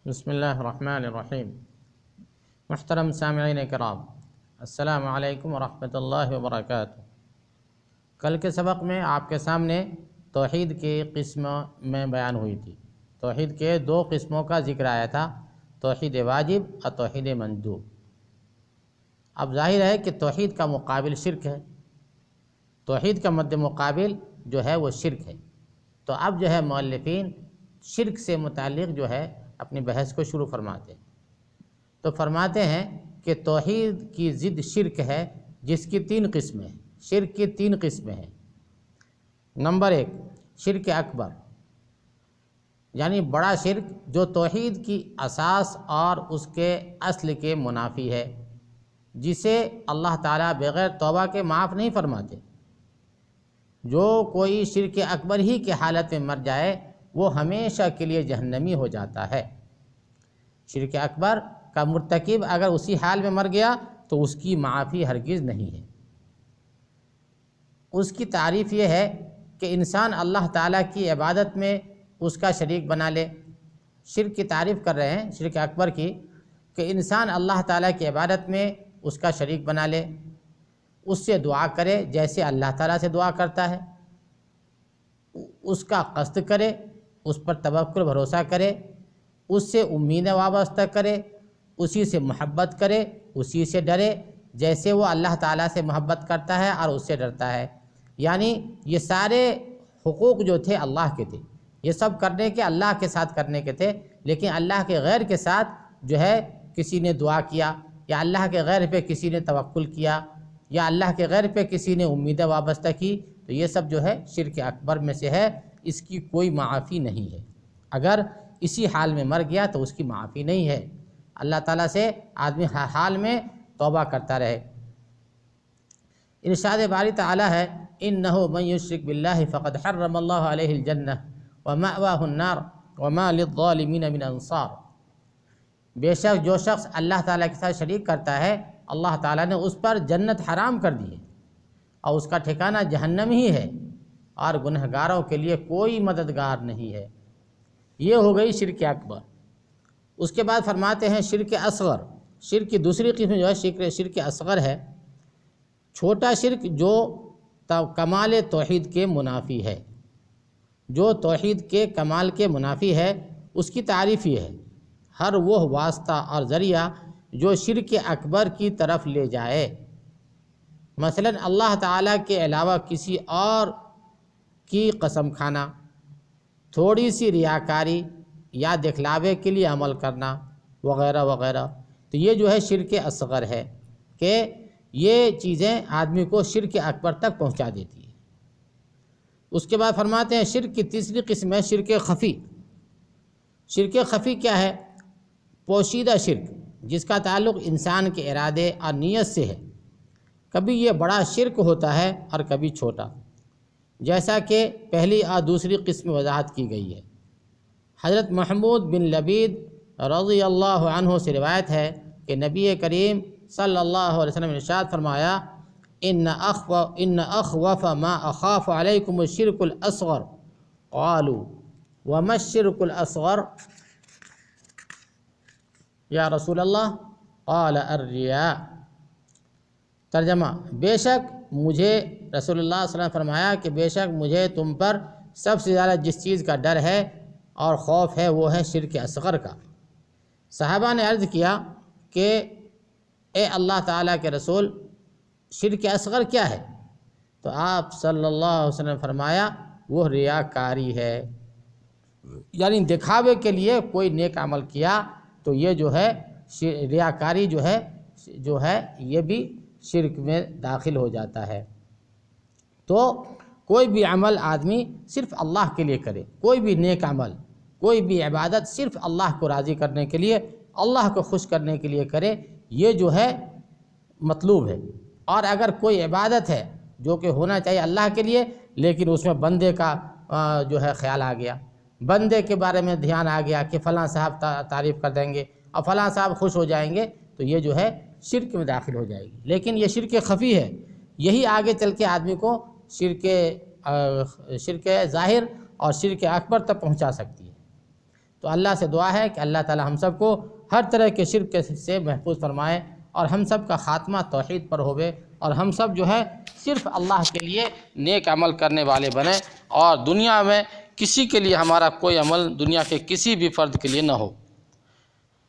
بسم اللہ الرحمن الرحیم۔ محترم سامعین کرام، السلام علیکم ورحمۃ اللہ وبرکاتہ۔ کل کے سبق میں آپ کے سامنے توحید کی قسم میں بیان ہوئی تھی۔ توحید کے دو قسموں کا ذکر آیا تھا، توحید واجب اور توحید مندوب۔ اب ظاہر ہے کہ توحید کا مقابل شرک ہے، توحید کا مد مقابل جو ہے وہ شرک ہے۔ تو اب جو ہے مؤلفین شرک سے متعلق جو ہے اپنی بحث کو شروع فرماتے ہیں۔ تو فرماتے ہیں کہ توحید کی ضد شرک ہے، جس کی تین قسمیں ہیں۔ شرک کی تین قسمیں ہیں۔ نمبر ایک، شرک اکبر، یعنی بڑا شرک جو توحید کی اساس اور اس کے اصل کے منافی ہے، جسے اللہ تعالیٰ بغیر توبہ کے معاف نہیں فرماتے۔ جو کوئی شرک اکبر ہی کی حالت میں مر جائے وہ ہمیشہ کے لیے جہنمی ہو جاتا ہے۔ شرک اکبر کا مرتکب اگر اسی حال میں مر گیا تو اس کی معافی ہرگز نہیں ہے۔ اس کی تعریف یہ ہے کہ انسان اللہ تعالیٰ کی عبادت میں اس کا شریک بنا لے۔ شرک کی تعریف کر رہے ہیں شرک اکبر کی، کہ انسان اللہ تعالیٰ کی عبادت میں اس کا شریک بنا لے، اس سے دعا کرے جیسے اللہ تعالیٰ سے دعا کرتا ہے، اس کا قصد کرے، اس پر توکل بھروسہ کرے، اس سے امید وابستہ کرے، اسی سے محبت کرے، اسی سے ڈرے جیسے وہ اللہ تعالیٰ سے محبت کرتا ہے اور اس سے ڈرتا ہے۔ یعنی یہ سارے حقوق جو تھے اللہ کے تھے، یہ سب کرنے کے اللہ کے ساتھ کرنے کے تھے، لیکن اللہ کے غیر کے ساتھ جو ہے کسی نے دعا کیا، یا اللہ کے غیر پہ کسی نے توکل کیا، یا اللہ کے غیر پہ کسی نے امید وابستہ کی، تو یہ سب جو ہے شرک اکبر میں سے ہے۔ اس کی کوئی معافی نہیں ہے۔ اگر اسی حال میں مر گیا تو اس کی معافی نہیں ہے۔ اللہ تعالیٰ سے آدمی ہر حال میں توبہ کرتا رہے۔ ارشاد باری تعالیٰ ہے، اِنَّهُ مَن يُشْرِكْ بِاللَّهِ فَقَدْ حَرَّمَ اللَّهُ عَلَيْهِ الْجَنَّةَ وَمَأْوَاهُ النَّارُ وَمَا لِلظَّالِمِينَ مِنْ أَنصَارٍ۔ بے شک جو شخص اللہ تعالیٰ کے ساتھ شریک کرتا ہے، اللہ تعالیٰ نے اس پر جنت حرام کر دی ہے اور اس کا ٹھکانہ جہنم ہی ہے، اور گنہگاروں کے لیے کوئی مددگار نہیں ہے۔ یہ ہو گئی شرک اکبر۔ اس کے بعد فرماتے ہیں شرک اصغر۔ شرک کی دوسری قسم جو ہے شرک اصغر ہے، چھوٹا شرک جو کمال توحید کے منافی ہے، جو توحید کے کمال کے منافی ہے۔ اس کی تعریف یہ ہے، ہر وہ واسطہ اور ذریعہ جو شرک اکبر کی طرف لے جائے، مثلا اللہ تعالیٰ کے علاوہ کسی اور کی قسم کھانا، تھوڑی سی ریاکاری یا دکھلاوے کے لیے عمل کرنا وغیرہ وغیرہ، تو یہ جو ہے شرک اصغر ہے، کہ یہ چیزیں آدمی کو شرک اکبر تک پہنچا دیتی ہیں۔ اس کے بعد فرماتے ہیں شرک کی تیسری قسم ہے شرک خفی۔ شرک خفی کیا ہے؟ پوشیدہ شرک، جس کا تعلق انسان کے ارادے اور نیت سے ہے۔ کبھی یہ بڑا شرک ہوتا ہے اور کبھی چھوٹا، جیسا کہ پہلی اور دوسری قسم وضاحت کی گئی ہے۔ حضرت محمود بن لبید رضی اللہ عنہ سے روایت ہے کہ نبی کریم صلی اللہ علیہ وسلم نے ارشاد فرمایا، ان اخوف ما اخاف علیکم الشرک الاصغر قالوا وما الشرک الاصغر یا رسول اللہ؟ قال الرياء۔ ترجمہ، بے شک مجھے رسول اللہ صلی اللہ علیہ وسلم نے فرمایا کہ بے شک مجھے تم پر سب سے زیادہ جس چیز کا ڈر ہے اور خوف ہے وہ ہے شرک اصغر کا۔ صحابہ نے عرض کیا کہ اے اللہ تعالیٰ کے رسول، شرک اصغر کیا ہے؟ تو آپ صلی اللہ علیہ وسلم نے فرمایا وہ ریاکاری ہے، یعنی دکھاوے کے لیے کوئی نیک عمل کیا تو یہ جو ہے ریاکاری جو ہے یہ بھی شرک میں داخل ہو جاتا ہے۔ تو کوئی بھی عمل آدمی صرف اللہ کے لیے کرے، کوئی بھی نیک عمل، کوئی بھی عبادت صرف اللہ کو راضی کرنے کے لیے، اللہ کو خوش کرنے کے لیے کرے، یہ جو ہے مطلوب ہے۔ اور اگر کوئی عبادت ہے جو کہ ہونا چاہیے اللہ کے لیے، لیکن اس میں بندے کا جو ہے خیال آ گیا، بندے کے بارے میں دھیان آ گیا کہ فلاں صاحب تعریف کر دیں گے اور فلاں صاحب خوش ہو جائیں گے، تو یہ جو ہے شرک میں داخل ہو جائے گی۔ لیکن یہ شرک خفی ہے، یہی آگے چل کے آدمی کو شرک ظاہر اور شرک اکبر تک پہنچا سکتی ہے۔ تو اللہ سے دعا ہے کہ اللہ تعالی ہم سب کو ہر طرح کے شرک سے محفوظ فرمائے اور ہم سب کا خاتمہ توحید پر ہوئے اور ہم سب جو ہے صرف اللہ کے لیے نیک عمل کرنے والے بنیں اور دنیا میں کسی کے لیے ہمارا کوئی عمل دنیا کے کسی بھی فرد کے لیے نہ ہو۔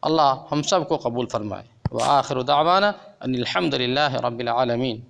اللہ ہم سب کو قبول فرمائے۔ وآخر دعوانا ان الحمد للہ رب العالمین۔